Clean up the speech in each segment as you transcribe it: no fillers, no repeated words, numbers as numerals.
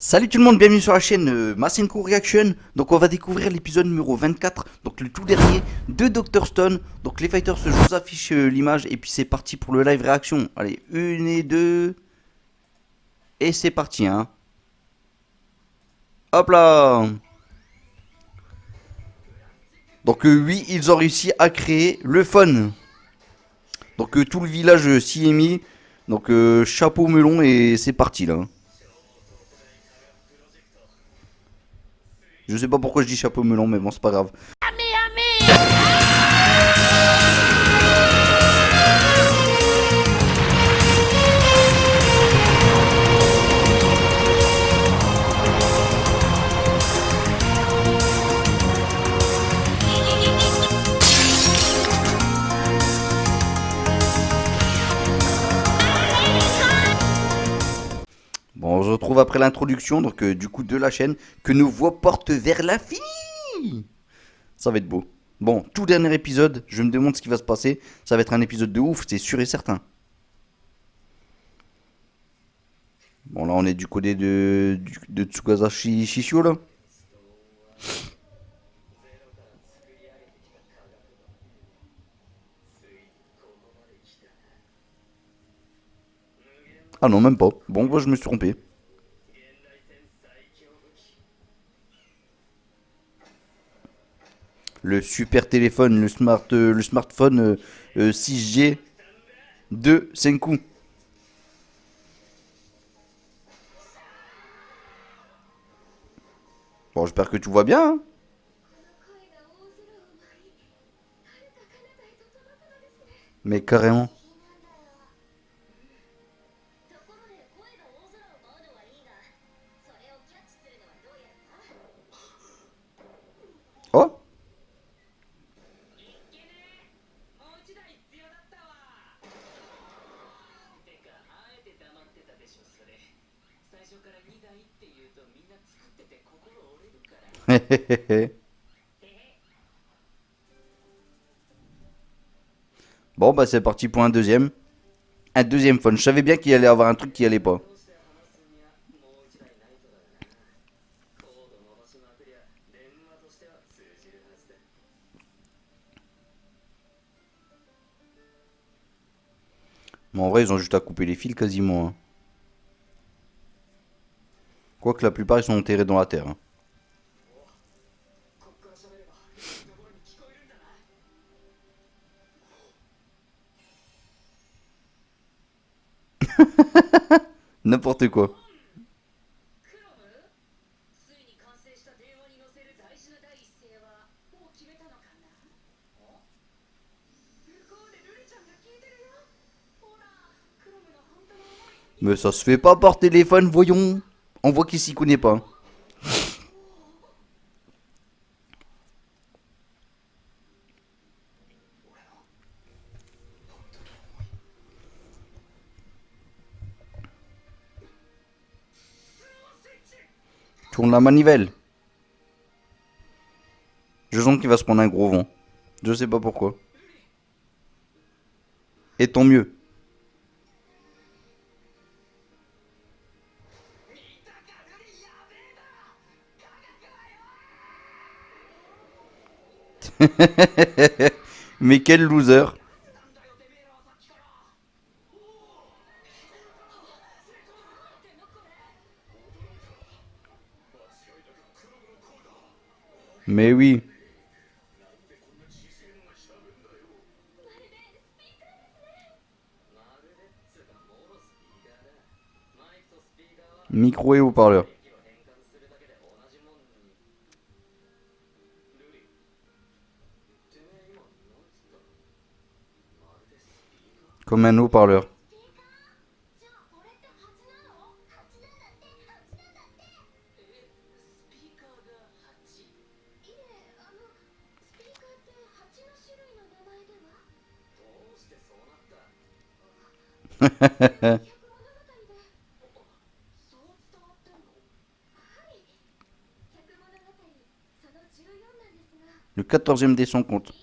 Salut tout le monde, bienvenue sur la chaîne Masenko Reaction. Donc on va découvrir l'épisode numéro 24, donc le tout dernier de Dr Stone. Donc les fighters, je vous affiche l'image et puis c'est parti pour le live réaction. Allez, une et deux, et c'est parti hein. Hop là. Donc oui, ils ont réussi à créer le fun. Donc tout le village s'y est mis. Donc chapeau melon et c'est parti là. Je sais pas pourquoi je dis chapeau melon mais bon c'est pas grave. Bon, on se retrouve après l'introduction, donc du coup de la chaîne, que nos voix portent vers l'infini. Ça va être beau. Bon, tout dernier épisode, je me demande ce qui va se passer. Ça va être un épisode de ouf, c'est sûr et certain. Bon, là on est du côté de Tsukasa Shishio là. Ah non, même pas. Bon, moi je me suis trompé. Le super téléphone, le smartphone 6G de Senku. Bon, j'espère que tout va bien. Hein. Mais carrément. Oh, bon, bah c'est parti pour un deuxième. Un deuxième phone. Je savais bien qu'il allait avoir un truc qui allait pas. Mais en vrai, ils ont juste à couper les fils quasiment. Hein. Quoique la plupart, ils sont enterrés dans la terre. Hein. N'importe quoi. Mais ça se fait pas par téléphone, voyons. On voit qu'il s'y connaît pas. Tourne la manivelle. Je sens qu'il va se prendre un gros vent. Je sais pas pourquoi. Et tant mieux. Mais quel loser. Mais oui. Micro et haut-parleur. Comme un haut-parleur. Le 14e des son compte.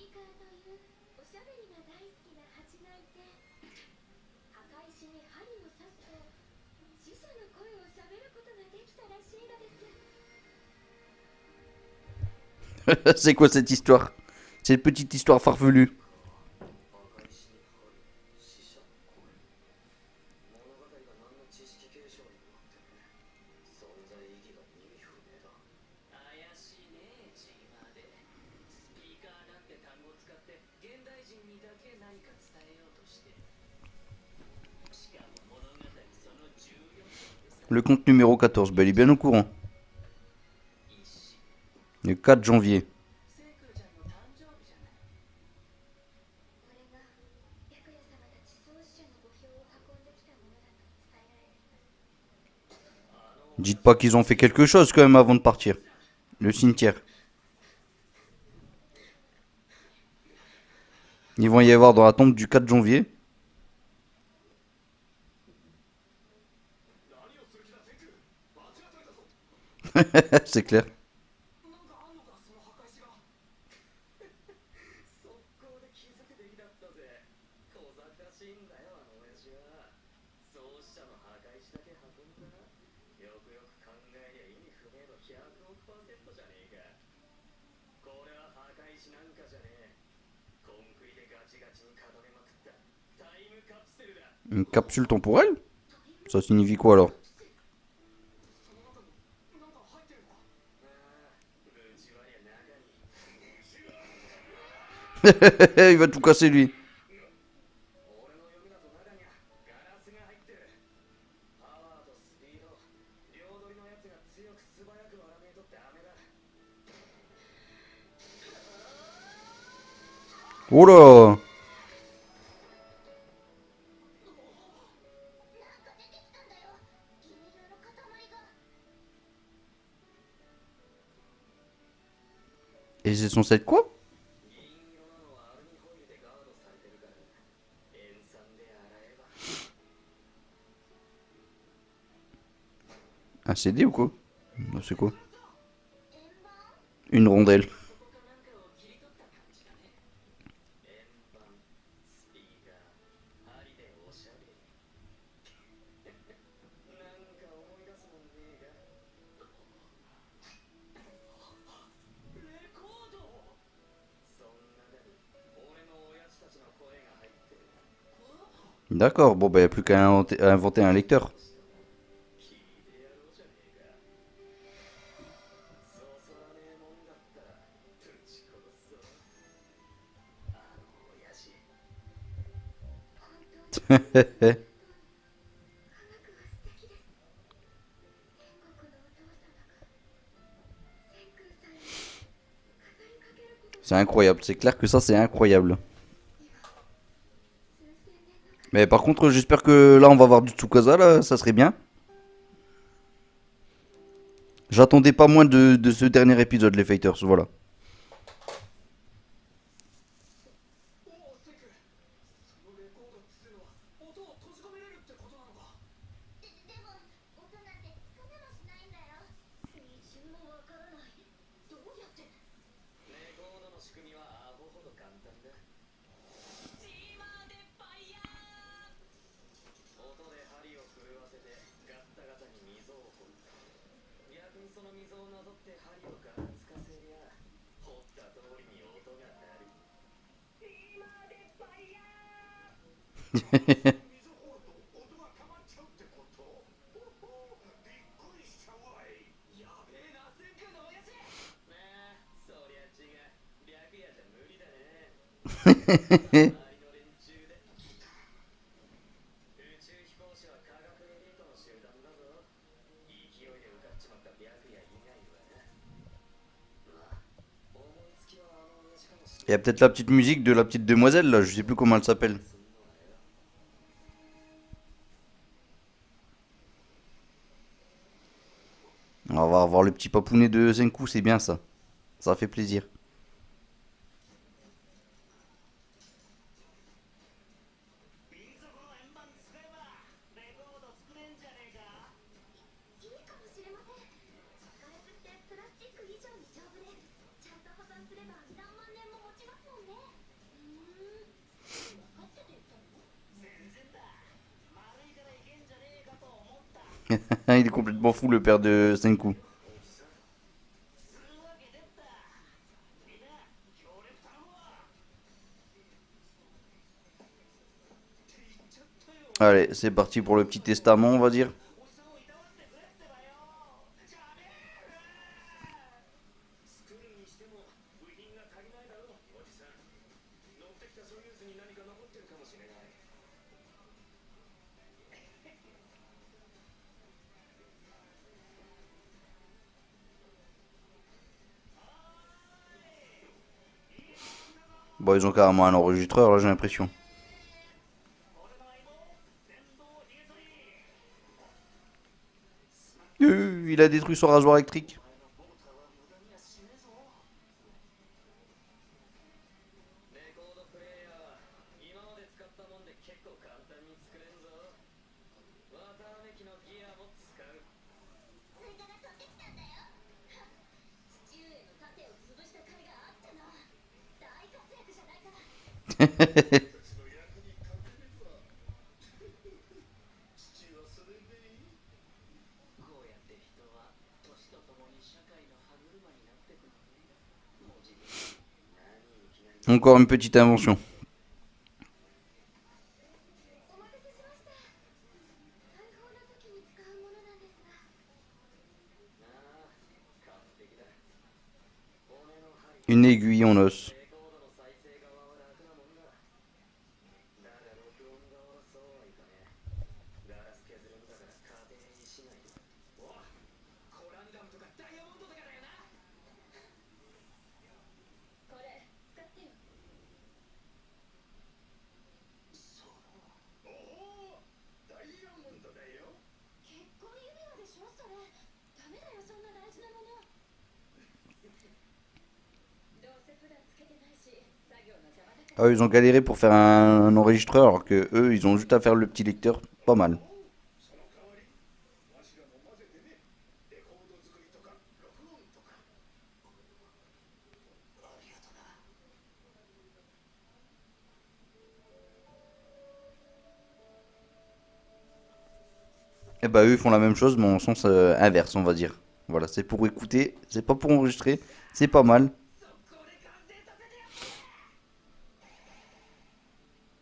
C'est quoi cette histoire? Cette petite histoire farfelue. Le compte numéro 14, bah, il est bien au courant. Le 4 janvier. Dites pas qu'ils ont fait quelque chose quand même avant de partir. Le cimetière. Ils vont y avoir dans la tombe du 4 janvier. C'est clair. Une capsule temporelle? Ça signifie quoi alors? Il va tout casser lui. Oh là! Et c'est censé être quoi? Un CD ou quoi? Non, c'est quoi? Une rondelle. D'accord, bon bah y a plus qu'à inventer un lecteur. C'est incroyable, c'est clair que ça c'est incroyable. Mais par contre, j'espère que là on va avoir du Tsukasa là, ça serait bien. J'attendais pas moins de ce dernier épisode, les Fighters, voilà. Il y a peut-être la petite musique de la petite demoiselle là, je sais plus comment elle s'appelle. On va avoir le petit papounet de Senku, c'est bien ça. Ça fait plaisir. Il est complètement fou le père de Senku. Allez, c'est parti pour le petit testament, on va dire. Bon, ils ont carrément un enregistreur, là, j'ai l'impression. Il a détruit son rasoir électrique. Encore une petite invention. Une aiguille en os. Ah, ils ont galéré pour faire un enregistreur alors que eux, ils ont juste à faire le petit lecteur. Pas mal. Et bah, eux, ils font la même chose, mais en sens inverse, on va dire. Voilà, c'est pour écouter, c'est pas pour enregistrer. C'est pas mal.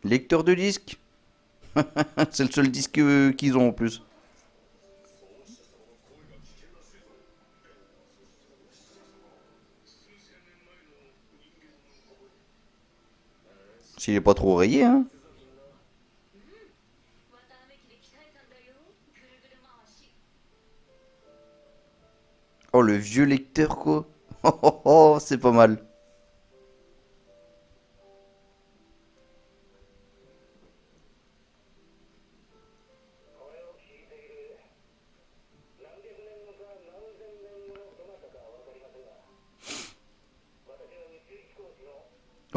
Lecteur de disque. C'est le seul disque qu'ils ont en plus. S'il est pas trop rayé, hein. Oh, le vieux lecteur, quoi. Oh, oh, oh, c'est pas mal.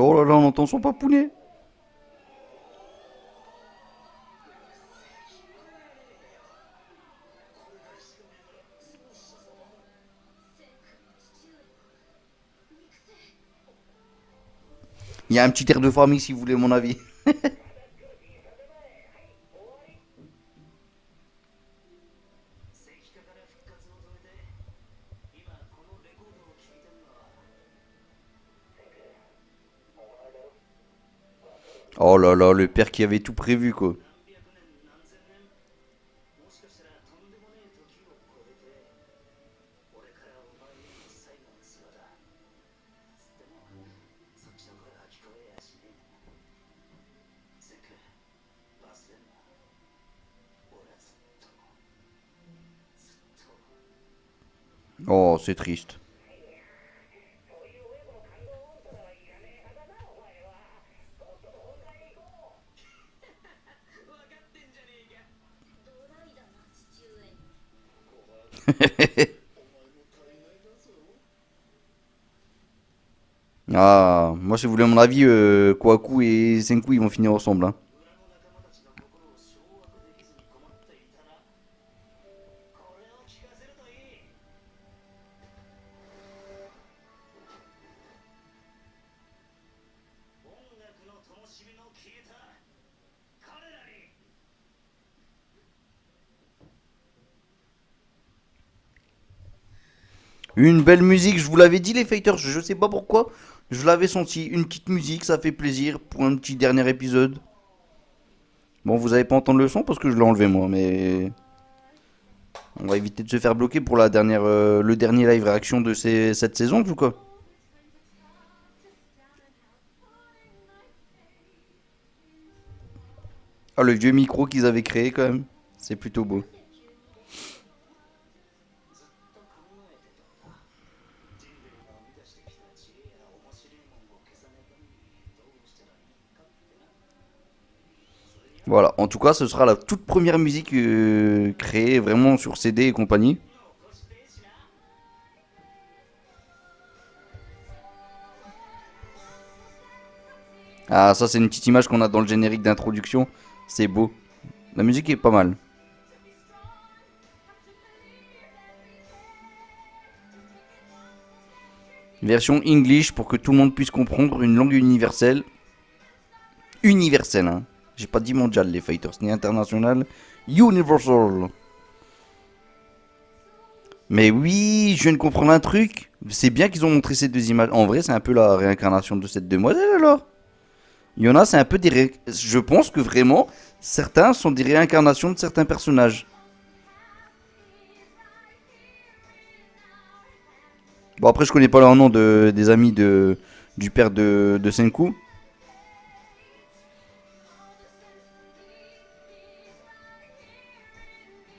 Oh là là, on entend son papounet. Il y a un petit air de famille, si vous voulez mon avis. Oh là là, le père qui avait tout prévu, quoi. Oh, c'est triste. Ah, moi, si vous voulez mon avis, Kwaku et Senku, ils vont finir ensemble, hein. Une belle musique, je vous l'avais dit les fighters, je sais pas pourquoi, je l'avais senti, une petite musique, ça fait plaisir pour un petit dernier épisode. Bon, vous avez pas entendu le son parce que je l'ai enlevé moi, mais on va éviter de se faire bloquer pour la dernière, le dernier live réaction de cette saison, tout quoi. Ah, le vieux micro qu'ils avaient créé quand même, c'est plutôt beau. Voilà, en tout cas, ce sera la toute première musique créée vraiment sur CD et compagnie. Ah, ça, c'est une petite image qu'on a dans le générique d'introduction. C'est beau. La musique est pas mal. Version English pour que tout le monde puisse comprendre une langue universelle. Universelle, hein. J'ai pas dit mondial, les fighters, ni international. Universal. Mais oui, je viens de comprendre un truc. C'est bien qu'ils ont montré ces deux images. En vrai, c'est un peu la réincarnation de cette demoiselle alors. Il y en a, c'est un peu des je pense que vraiment, certains sont des réincarnations de certains personnages. Bon, après, je connais pas leur nom des amis du père de Senku.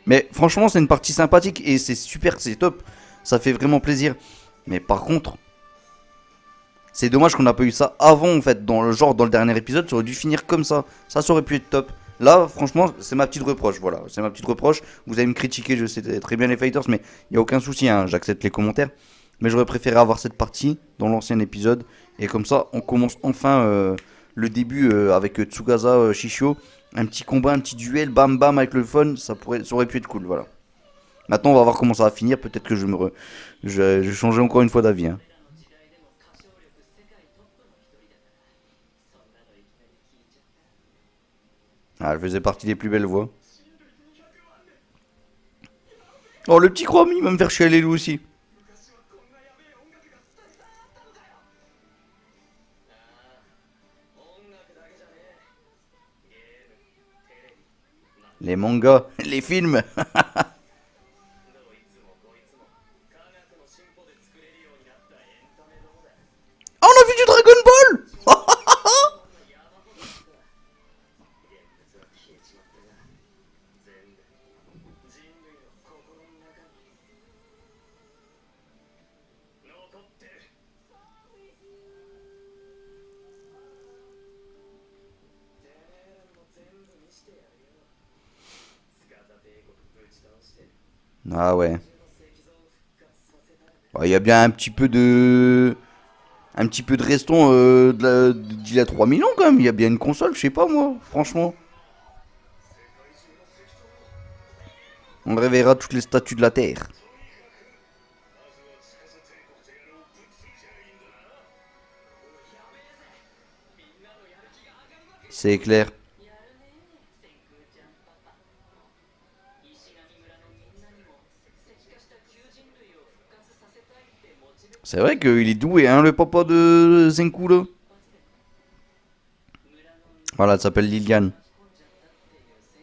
Mais franchement, c'est une partie sympathique et c'est super, c'est top. Ça fait vraiment plaisir. Mais par contre, c'est dommage qu'on n'a pas eu ça avant en fait. Dans le genre, dans le dernier épisode, ça aurait dû finir comme ça. Ça aurait pu être top. Là, franchement, c'est ma petite reproche. Voilà, c'est ma petite reproche. Vous allez me critiquer, je sais très bien les fighters, mais il n'y a aucun souci. Hein, j'accepte les commentaires. Mais j'aurais préféré avoir cette partie dans l'ancien épisode. Et comme ça, on commence enfin le début avec Tsugasa Shishio. Un petit combat, un petit duel, bam bam avec le fun. Ça aurait pu être cool. Voilà. Maintenant, on va voir comment ça va finir. Peut-être que je vais changer encore une fois d'avis. Hein. Ah, elle faisait partie des plus belles voix. Oh, le petit Chrome, il va me faire chialer lui aussi. Les mangas, les films. Oh, on a vu du Dragon Ball. Ah ouais. Bah, il y a bien un petit peu de reston d'il y a 3000 ans quand même. Il y a bien une console, je sais pas moi, franchement. On réveillera toutes les statues de la Terre. C'est clair. C'est vrai qu'il est doué, hein, le papa de Zenku là. Voilà, elle s'appelle Liliane.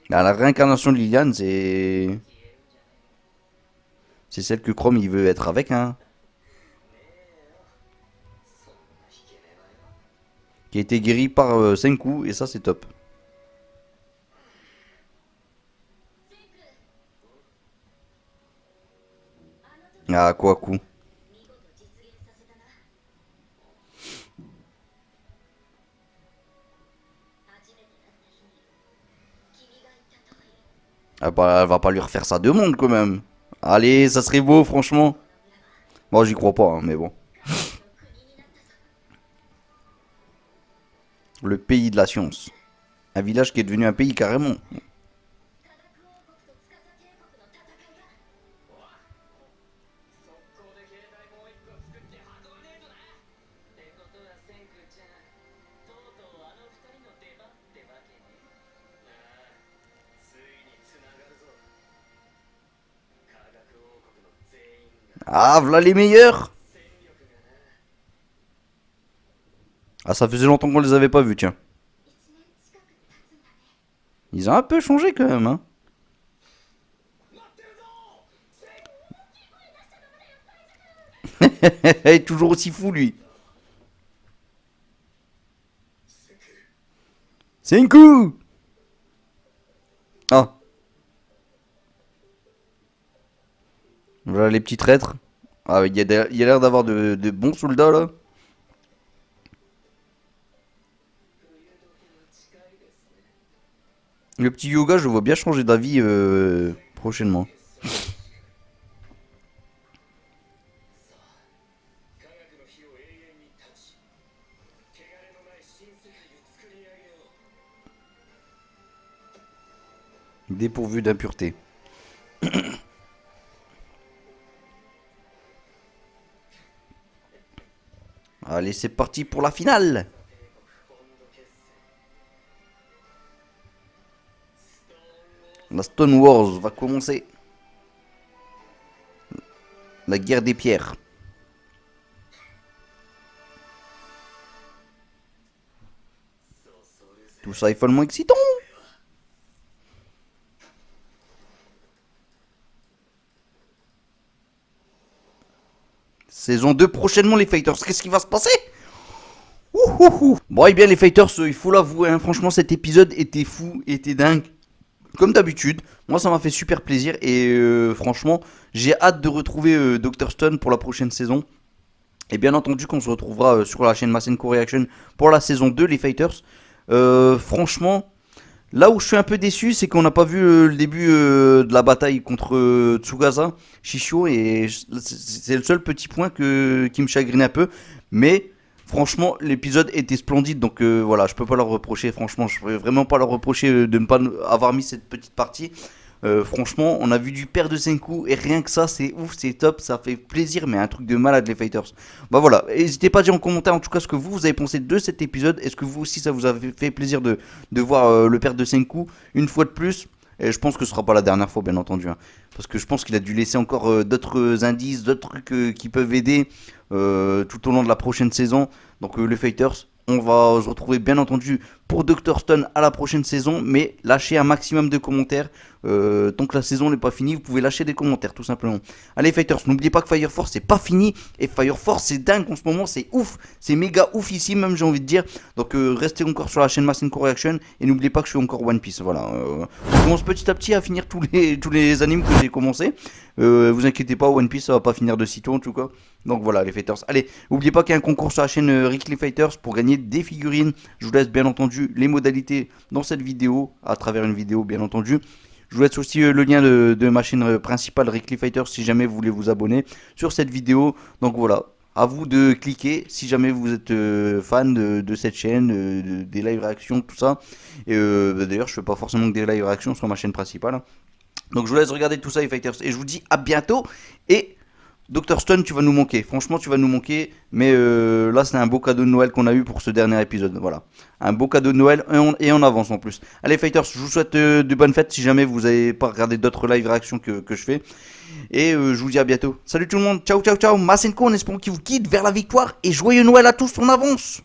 Ah, la réincarnation de Liliane, c'est celle que Chrome il veut être avec, hein. Qui a été guérie par Senku, et ça c'est top. Ah, quoi coup. Ah bah, elle va pas lui refaire sa demande quand même. Allez, ça serait beau, franchement. Bon, j'y crois pas, hein, mais bon. Le pays de la science. Un village qui est devenu un pays carrément. Ah, voilà les meilleurs. Ah, ça faisait longtemps qu'on les avait pas vus, tiens. Ils ont un peu changé quand même, hein. Il est toujours aussi fou, lui. Senku! Ah. Voilà les petits traîtres. Ah, il y a l'air d'avoir de bons soldats, là. Le petit yoga, je le vois bien changer d'avis prochainement. Dépourvu d'impureté. Allez, c'est parti pour la finale. La Stone Wars va commencer. La guerre des pierres. Tout ça est follement excitant. Saison 2 prochainement les fighters. Qu'est-ce qui va se passer? Ouhouhou. Bon, et bien les fighters, il faut l'avouer, hein, franchement cet épisode était fou, était dingue. Comme d'habitude, moi ça m'a fait super plaisir et franchement j'ai hâte de retrouver Dr Stone pour la prochaine saison. Et bien entendu qu'on se retrouvera sur la chaîne Masenko Reaction pour la saison 2 les fighters. Franchement, là où je suis un peu déçu, c'est qu'on n'a pas vu le début de la bataille contre Tsugasa, Shishio, et c'est le seul petit point qui me chagrine un peu. Mais franchement, l'épisode était splendide, donc voilà, je peux pas leur reprocher. Franchement, je peux vraiment pas leur reprocher de ne pas avoir mis cette petite partie. Franchement, on a vu du père de Senku et rien que ça, c'est ouf, c'est top, ça fait plaisir, mais un truc de malade les fighters. Bah voilà, n'hésitez pas à dire en commentaire en tout cas ce que vous avez pensé de cet épisode. Est-ce que vous aussi ça vous a fait plaisir de voir le père de Senku une fois de plus? Et je pense que ce sera pas la dernière fois, bien entendu, hein. Parce que je pense qu'il a dû laisser encore d'autres indices, d'autres trucs qui peuvent aider tout au long de la prochaine saison. Donc les fighters, on va se retrouver bien entendu pour Dr Stone à la prochaine saison, mais lâchez un maximum de commentaires. Tant que la saison n'est pas finie, vous pouvez lâcher des commentaires tout simplement. Allez fighters, n'oubliez pas que Fire Force c'est pas fini, et Fire Force c'est dingue en ce moment, c'est ouf, c'est méga ouf ici même j'ai envie de dire. Donc restez encore sur la chaîne Masenko Reaction, et n'oubliez pas que je suis encore One Piece, voilà. On commence petit à petit à finir tous les animes que j'ai commencé. Vous inquiétez pas, One Piece ça va pas finir de sitôt en tout cas. Donc voilà les fighters. Allez, n'oubliez pas qu'il y a un concours sur la chaîne Rick les Fighters pour gagner des figurines. Je vous laisse bien entendu les modalités dans cette vidéo, à travers une vidéo bien entendu. Je vous laisse aussi le lien de ma chaîne principale Rick les Fighters si jamais vous voulez vous abonner sur cette vidéo. Donc voilà, à vous de cliquer si jamais vous êtes fan de cette chaîne, des live réactions, tout ça. Et d'ailleurs je fais pas forcément que des live réactions sur ma chaîne principale, hein. Donc je vous laisse regarder tout ça les Fighters et je vous dis à bientôt. Et Dr Stone, tu vas nous manquer. Franchement, tu vas nous manquer. Mais là, c'est un beau cadeau de Noël qu'on a eu pour ce dernier épisode. Voilà. Un beau cadeau de Noël et on avance en plus. Allez, fighters, je vous souhaite de bonnes fêtes si jamais vous n'avez pas regardé d'autres live réactions que je fais. Et je vous dis à bientôt. Salut tout le monde. Ciao, ciao, ciao. Masenko, en espérant qu'il vous guide vers la victoire. Et joyeux Noël à tous en avance.